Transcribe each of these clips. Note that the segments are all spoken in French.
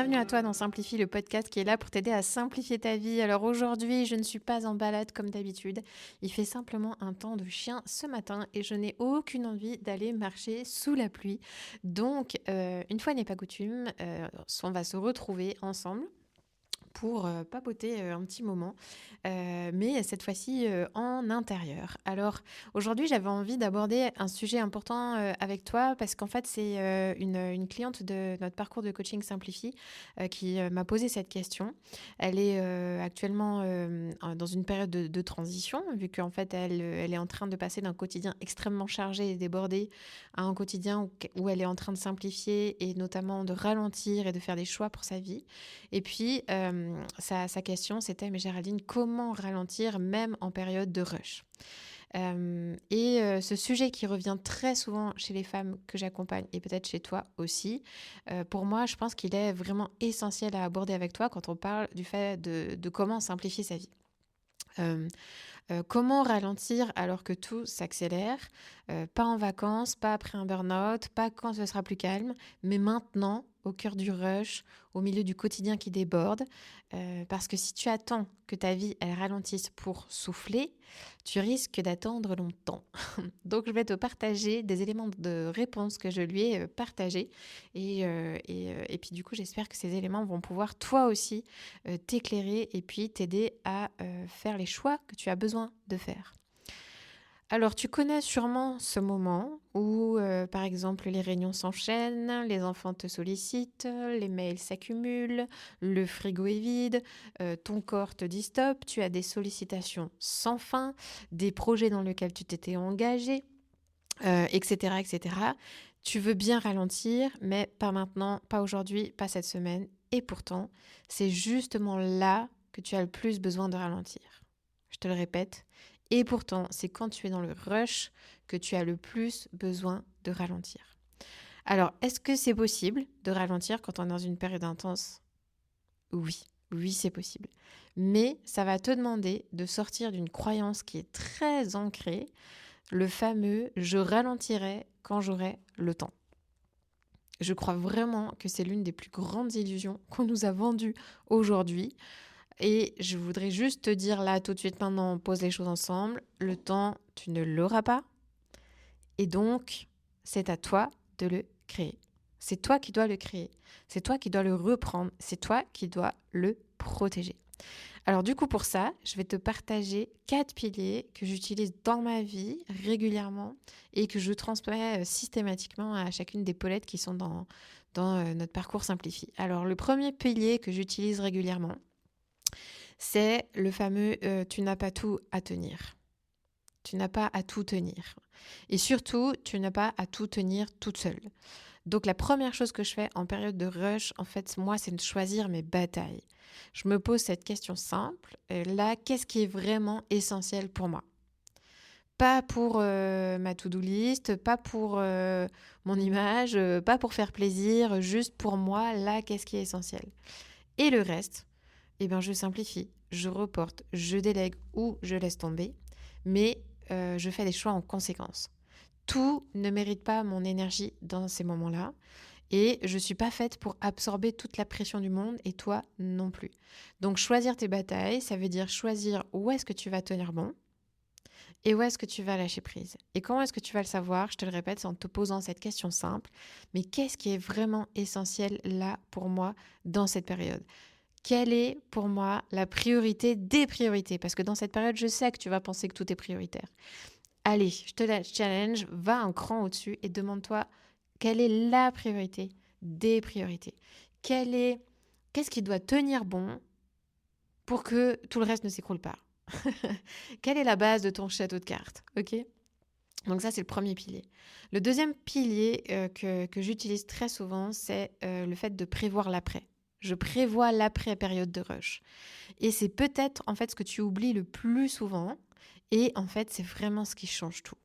Bienvenue à toi dans Simplifie, le podcast qui est là pour t'aider à simplifier ta vie. Alors aujourd'hui, je ne suis pas en balade comme d'habitude. Il fait simplement un temps de chien ce matin et je n'ai aucune envie d'aller marcher sous la pluie. Donc, une fois n'est pas coutume, on va se retrouver ensemble pour papoter un petit moment, mais cette fois-ci en intérieur. Alors aujourd'hui, j'avais envie d'aborder un sujet important avec toi parce qu'en fait, c'est une cliente de notre parcours de coaching Simplifie qui m'a posé cette question. Elle est actuellement dans une période de transition, vu qu'en fait, elle est en train de passer d'un quotidien extrêmement chargé et débordé à un quotidien où elle est en train de simplifier et notamment de ralentir et de faire des choix pour sa vie. Et puis, sa question, c'était, mais Géraldine, comment ralentir même en période de rush? Ce sujet qui revient très souvent chez les femmes que j'accompagne et peut-être chez toi aussi, pour moi, je pense qu'il est vraiment essentiel à aborder avec toi quand on parle du fait de comment simplifier sa vie. Comment ralentir alors que tout s'accélère? Pas en vacances, pas après un burn-out, pas quand ce sera plus calme, mais maintenant, au cœur du rush, au milieu du quotidien qui déborde. Parce que si tu attends que ta vie elle ralentisse pour souffler, tu risques d'attendre longtemps. Donc je vais te partager des éléments de réponse que je lui ai partagés. Et puis du coup, j'espère que ces éléments vont pouvoir toi aussi t'éclairer et puis t'aider à faire les choix que tu as besoin de faire. Alors, tu connais sûrement ce moment où, par exemple, les réunions s'enchaînent, les enfants te sollicitent, les mails s'accumulent, le frigo est vide, ton corps te dit stop, tu as des sollicitations sans fin, des projets dans lesquels tu t'étais engagé, etc., etc. Tu veux bien ralentir, mais pas maintenant, pas aujourd'hui, pas cette semaine. Et pourtant, c'est justement là que tu as le plus besoin de ralentir. Je te le répète. Et pourtant, c'est quand tu es dans le rush que tu as le plus besoin de ralentir. Alors, est-ce que c'est possible de ralentir quand on est dans une période intense? Oui, oui, c'est possible. Mais ça va te demander de sortir d'une croyance qui est très ancrée, le fameux « je ralentirai quand j'aurai le temps ». Je crois vraiment que c'est l'une des plus grandes illusions qu'on nous a vendues aujourd'hui. Et je voudrais juste te dire là, tout de suite maintenant, on pose les choses ensemble. Le temps, tu ne l'auras pas. Et donc, c'est à toi de le créer. C'est toi qui dois le créer. C'est toi qui dois le reprendre. C'est toi qui dois le protéger. Alors du coup, pour ça, je vais te partager 4 piliers que j'utilise dans ma vie régulièrement et que je transmets systématiquement à chacune des Paulettes qui sont dans notre parcours Simplifie. Alors le premier pilier que j'utilise régulièrement, c'est le fameux tu n'as pas tout à tenir. Tu n'as pas à tout tenir. Et surtout, tu n'as pas à tout tenir toute seule. Donc la première chose que je fais en période de rush, en fait, moi, c'est de choisir mes batailles. Je me pose cette question simple. Là, qu'est-ce qui est vraiment essentiel pour moi? Pas pour ma to-do list, pas pour mon image, pas pour faire plaisir, juste pour moi, là, qu'est-ce qui est essentiel? Et le reste, eh bien, je simplifie, je reporte, je délègue ou je laisse tomber, mais je fais des choix en conséquence. Tout ne mérite pas mon énergie dans ces moments-là. Et je ne suis pas faite pour absorber toute la pression du monde et toi non plus. Donc choisir tes batailles, ça veut dire choisir où est-ce que tu vas tenir bon et où est-ce que tu vas lâcher prise. Et comment est-ce que tu vas le savoir? Je te le répète, c'est en te posant cette question simple. Mais qu'est-ce qui est vraiment essentiel là pour moi dans cette période? Quelle est pour moi la priorité des priorités? Parce que dans cette période, je sais que tu vas penser que tout est prioritaire. Allez, je te challenge, va un cran au-dessus et demande-toi quelle est la priorité des priorités. Qu'est-ce qui doit tenir bon pour que tout le reste ne s'écroule pas? Quelle est la base de ton château de cartes? Ok? Donc ça, c'est le premier pilier. Le deuxième pilier que j'utilise très souvent, c'est le fait de prévoir l'après. Je prévois l'après-période de rush. Et c'est peut-être en fait ce que tu oublies le plus souvent. Et en fait, c'est vraiment ce qui change tout.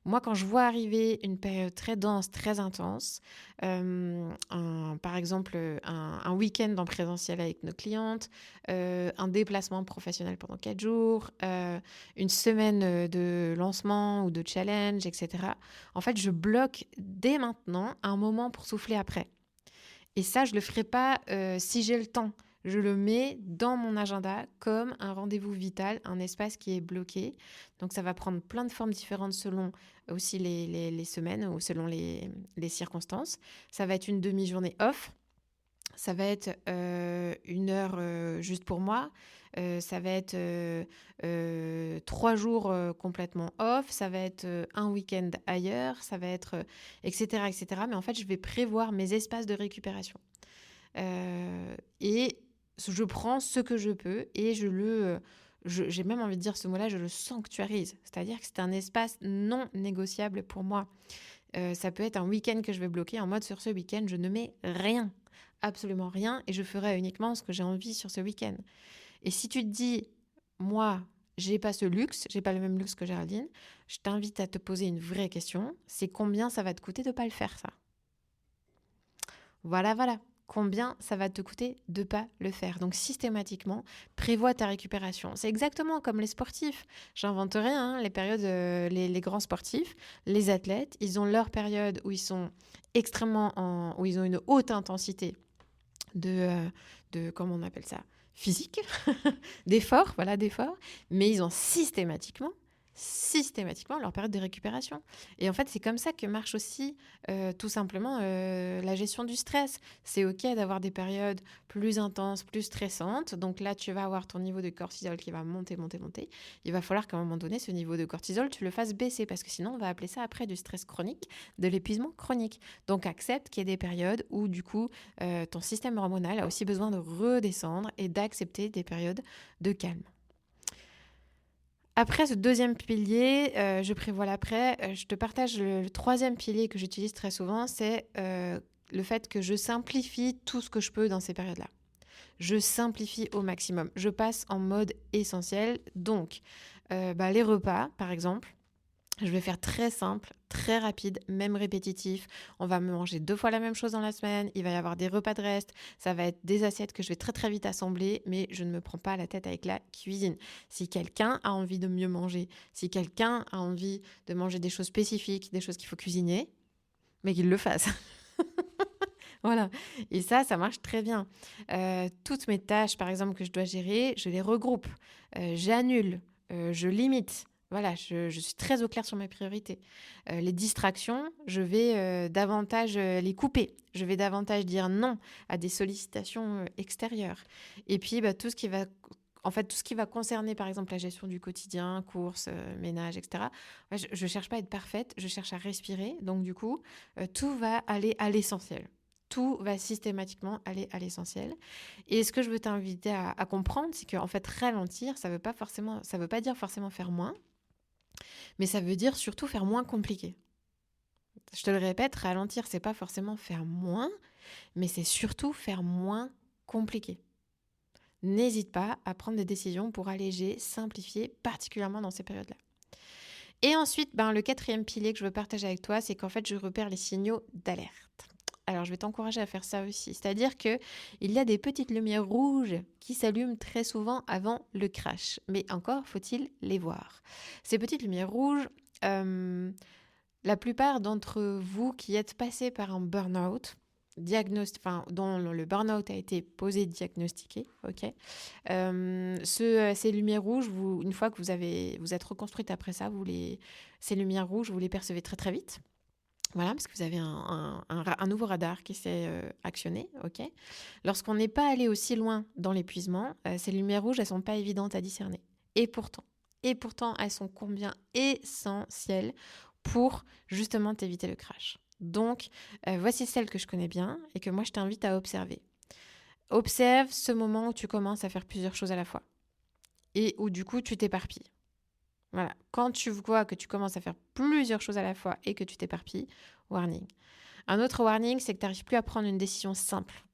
Moi, quand je vois arriver une période très dense, très intense, par exemple un week-end en présentiel avec nos clientes, un déplacement professionnel pendant 4 jours, une semaine de lancement ou de challenge, etc. En fait, je bloque dès maintenant un moment pour souffler après. Et ça, je le ferai pas si j'ai le temps. Je le mets dans mon agenda comme un rendez-vous vital, un espace qui est bloqué. Donc ça va prendre plein de formes différentes selon aussi les semaines ou selon les circonstances. Ça va être une demi-journée off. Ça va être une heure juste pour moi. Ça va être 3 jours complètement off. Ça va être un week-end ailleurs. Ça va être etc., etc. Mais en fait, je vais prévoir mes espaces de récupération. Et je prends ce que je peux et j'ai même envie de dire ce mot-là, je le sanctuarise. C'est-à-dire que c'est un espace non négociable pour moi. Ça peut être un week-end que je vais bloquer en mode sur ce week-end, je ne mets rien, absolument rien, et je ferai uniquement ce que j'ai envie sur ce week-end. Et si tu te dis, moi, j'ai pas ce luxe, j'ai pas le même luxe que Géraldine, je t'invite à te poser une vraie question, c'est combien ça va te coûter de pas le faire ça. Voilà, voilà. Combien ça va te coûter de ne pas le faire. Donc systématiquement, prévois ta récupération. C'est exactement comme les sportifs. J'invente rien, hein, les périodes, les grands sportifs, les athlètes, ils ont leur période où ils sont où ils ont une haute intensité de comment on appelle ça, physique, d'effort, voilà, d'effort, mais ils ont systématiquement leur période de récupération. Et en fait, c'est comme ça que marche aussi tout simplement la gestion du stress. C'est OK d'avoir des périodes plus intenses, plus stressantes. Donc là, tu vas avoir ton niveau de cortisol qui va monter, monter, monter. Il va falloir qu'à un moment donné, ce niveau de cortisol, tu le fasses baisser parce que sinon, on va appeler ça après du stress chronique, de l'épuisement chronique. Donc accepte qu'il y ait des périodes où du coup, ton système hormonal a aussi besoin de redescendre et d'accepter des périodes de calme. Après ce deuxième pilier, je prévois l'après. Je te partage le troisième pilier que j'utilise très souvent, c'est le fait que je simplifie tout ce que je peux dans ces périodes-là. Je simplifie au maximum. Je passe en mode essentiel. Donc, les repas, par exemple, je vais faire très simple, très rapide, même répétitif. On va me manger 2 fois la même chose dans la semaine. Il va y avoir des repas de reste. Ça va être des assiettes que je vais très très vite assembler, mais je ne me prends pas la tête avec la cuisine. Si quelqu'un a envie de mieux manger, si quelqu'un a envie de manger des choses spécifiques, des choses qu'il faut cuisiner, mais qu'il le fasse. Voilà. Et ça marche très bien. Toutes mes tâches, par exemple, que je dois gérer, je les regroupe. J'annule. Je limite. Voilà, je suis très au clair sur mes priorités. Les distractions, je vais davantage les couper. Je vais davantage dire non à des sollicitations extérieures. Et puis, tout ce qui va... En fait, tout ce qui va concerner, par exemple, la gestion du quotidien, courses, ménage, etc. Je ne cherche pas à être parfaite, je cherche à respirer. Donc, du coup, tout va aller à l'essentiel. Tout va systématiquement aller à l'essentiel. Et ce que je veux t'inviter à comprendre, c'est qu'en fait, ralentir, ça veut pas dire forcément faire moins, mais ça veut dire surtout faire moins compliqué. Je te le répète, ralentir, c'est pas forcément faire moins, mais c'est surtout faire moins compliqué. N'hésite pas à prendre des décisions pour alléger, simplifier, particulièrement dans ces périodes-là. Et ensuite, le quatrième pilier que je veux partager avec toi, c'est qu'en fait, je repère les signaux d'alerte. Alors, je vais t'encourager à faire ça aussi. C'est-à-dire qu'il y a des petites lumières rouges qui s'allument très souvent avant le crash. Mais encore faut-il les voir. Ces petites lumières rouges, la plupart d'entre vous qui êtes passés par un burn-out, dont le burn-out a été posé, diagnostiqué, ok. Ces lumières rouges, une fois que vous êtes reconstruite après ça, ces lumières rouges, vous les percevez très très vite. Voilà, parce que vous avez un nouveau radar qui s'est actionné, ok. Lorsqu'on n'est pas allé aussi loin dans l'épuisement, ces lumières rouges, elles sont pas évidentes à discerner. Et pourtant, elles sont combien essentielles pour justement t'éviter le crash. Donc, voici celles que je connais bien et que moi, je t'invite à observer. Observe ce moment où tu commences à faire plusieurs choses à la fois et où du coup, tu t'éparpilles. Voilà. Quand tu vois que tu commences à faire plusieurs choses à la fois et que tu t'éparpilles, warning. Un autre warning, c'est que tu n'arrives plus à prendre une décision simple.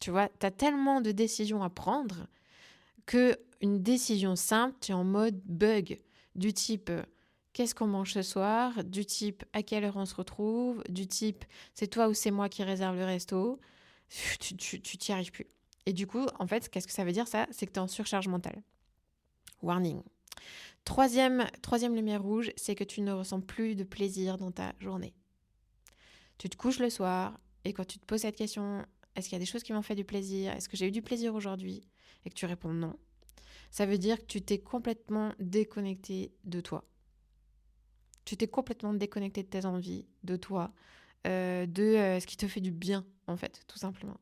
Tu vois, tu as tellement de décisions à prendre qu'une décision simple, tu es en mode bug, du type qu'est-ce qu'on mange ce soir, du type à quelle heure on se retrouve, du type c'est toi ou c'est moi qui réserve le resto, tu t'y arrives plus. Et du coup, en fait, qu'est-ce que ça veut dire ça? C'est que tu es en surcharge mentale. Warning. Troisième lumière rouge, c'est que tu ne ressens plus de plaisir dans ta journée. Tu te couches le soir, Et quand tu te poses cette question, est-ce qu'il y a des choses qui m'ont fait du plaisir? Est-ce que j'ai eu du plaisir aujourd'hui? Et que tu réponds non, ça veut dire que tu t'es complètement déconnecté de toi. Tu t'es complètement déconnecté de tes envies, de toi, de ce qui te fait du bien, en fait, tout simplement.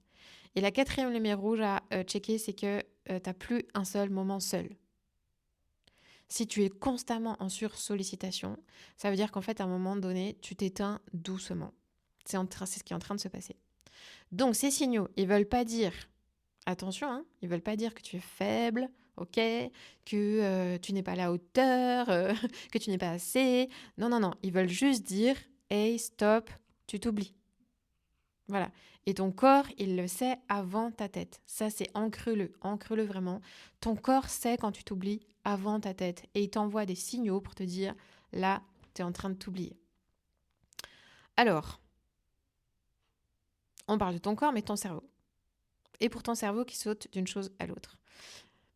Et la quatrième lumière rouge à checker, c'est que tu n'as plus un seul moment seul. Si tu es constamment en sursollicitation, ça veut dire qu'en fait, à un moment donné, tu t'éteins doucement. C'est ce qui est en train de se passer. Donc, ces signaux, ils veulent pas dire, attention, hein, ils veulent pas dire que tu es faible, ok, que tu n'es pas à la hauteur, que tu n'es pas assez. Non, non, non, ils veulent juste dire, hey, stop, tu t'oublies. Voilà. Et ton corps, il le sait avant ta tête. Ça, c'est ancre-le vraiment. Ton corps sait quand tu t'oublies avant ta tête et il t'envoie des signaux pour te dire, là, tu es en train de t'oublier. Alors, on parle de ton corps, mais ton cerveau. Et pour ton cerveau qui saute d'une chose à l'autre.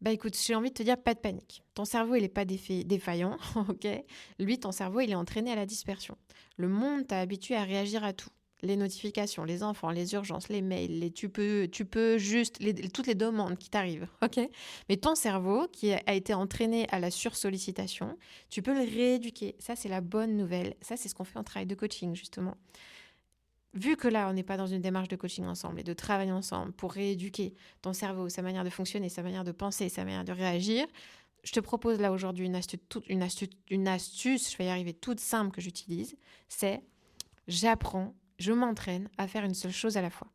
Bah écoute, j'ai envie de te dire, pas de panique. Ton cerveau, il n'est pas défaillant, ok? Lui, ton cerveau, il est entraîné à la dispersion. Le monde t'a habitué à réagir à tout. Les notifications, les enfants, les urgences, les mails, tu peux juste, toutes les demandes qui t'arrivent, ok? Mais ton cerveau, qui a été entraîné à la sursollicitation, tu peux le rééduquer. Ça, c'est la bonne nouvelle. Ça, c'est ce qu'on fait en travail de coaching, justement. Vu que là, on n'est pas dans une démarche de coaching ensemble et de travail ensemble pour rééduquer ton cerveau, sa manière de fonctionner, sa manière de penser, sa manière de réagir, je te propose là aujourd'hui une astuce, je vais y arriver, toute simple que j'utilise, c'est je m'entraîne à faire une seule chose à la fois.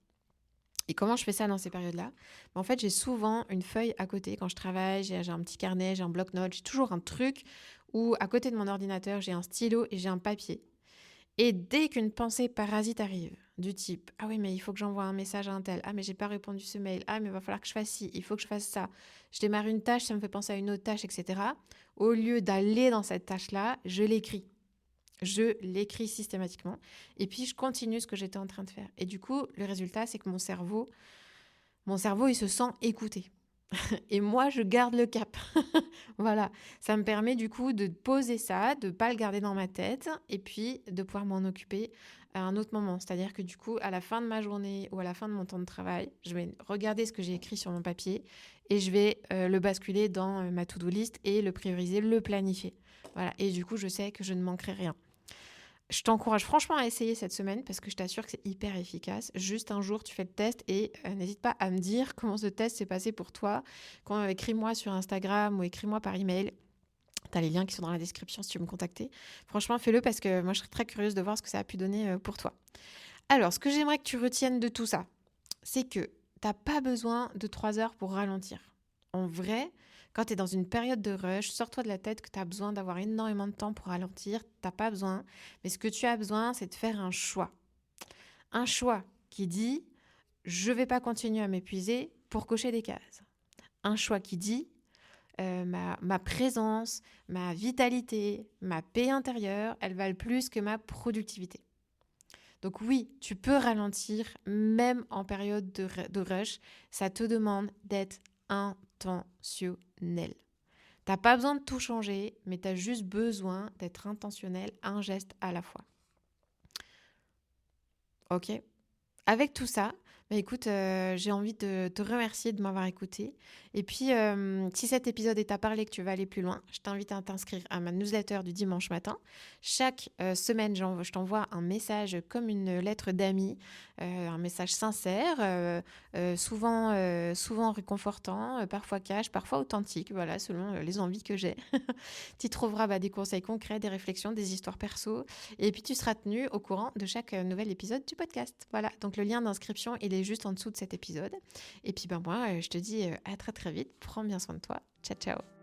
Et comment je fais ça dans ces périodes-là? En fait, j'ai souvent une feuille à côté quand je travaille, j'ai un petit carnet, j'ai un bloc-notes, j'ai toujours un truc où à côté de mon ordinateur, j'ai un stylo et j'ai un papier. Et dès qu'une pensée parasite arrive, du type « Ah oui, mais il faut que j'envoie un message à un tel. Ah, mais j'ai pas répondu ce mail. Ah, mais il va falloir que je fasse ci. Il faut que je fasse ça. Je démarre une tâche, ça me fait penser à une autre tâche, etc. » Au lieu d'aller dans cette tâche-là, je l'écris. Je l'écris systématiquement. Et puis, je continue ce que j'étais en train de faire. Et du coup, le résultat, c'est que mon cerveau, il se sent écouté. Et moi, je garde le cap. Voilà, ça me permet du coup de poser ça, de ne pas le garder dans ma tête et puis de pouvoir m'en occuper à un autre moment. C'est-à-dire que du coup, à la fin de ma journée ou à la fin de mon temps de travail, je vais regarder ce que j'ai écrit sur mon papier et je vais le basculer dans ma to-do list et le prioriser, le planifier. Voilà, et du coup, je sais que je ne manquerai rien. Je t'encourage franchement à essayer cette semaine parce que je t'assure que c'est hyper efficace. Juste un jour, tu fais le test et n'hésite pas à me dire comment ce test s'est passé pour toi. Écris-moi sur Instagram ou écris-moi par email. Tu as les liens qui sont dans la description si tu veux me contacter. Franchement, fais-le parce que moi, je serais très curieuse de voir ce que ça a pu donner pour toi. Alors, ce que j'aimerais que tu retiennes de tout ça, c'est que tu n'as pas besoin de 3 heures pour ralentir. En vrai, quand tu es dans une période de rush, sors-toi de la tête que tu as besoin d'avoir énormément de temps pour ralentir. Tu n'as pas besoin. Mais ce que tu as besoin, c'est de faire un choix. Un choix qui dit « je ne vais pas continuer à m'épuiser pour cocher des cases ». Un choix qui dit ma présence, ma vitalité, ma paix intérieure, elles valent plus que ma productivité. Donc oui, tu peux ralentir même en période de rush. Ça te demande d'être intentionnel. T'as pas besoin de tout changer, mais tu as juste besoin d'être intentionnel, un geste à la fois. Ok? Avec tout ça, écoute, j'ai envie de te remercier de m'avoir écouté. Et puis, si cet épisode t'a parlé, que tu vas aller plus loin, je t'invite à t'inscrire à ma newsletter du dimanche matin. Chaque semaine, je t'envoie un message comme une lettre d'ami, un message sincère, souvent réconfortant, parfois cash, parfois authentique, voilà, selon les envies que j'ai. Tu y trouveras des conseils concrets, des réflexions, des histoires perso. Et puis, tu seras tenu au courant de chaque nouvel épisode du podcast. Voilà, donc le lien d'inscription, il est juste en dessous de cet épisode. Et puis, moi, je te dis à très très vite. Prends bien soin de toi. Ciao, ciao.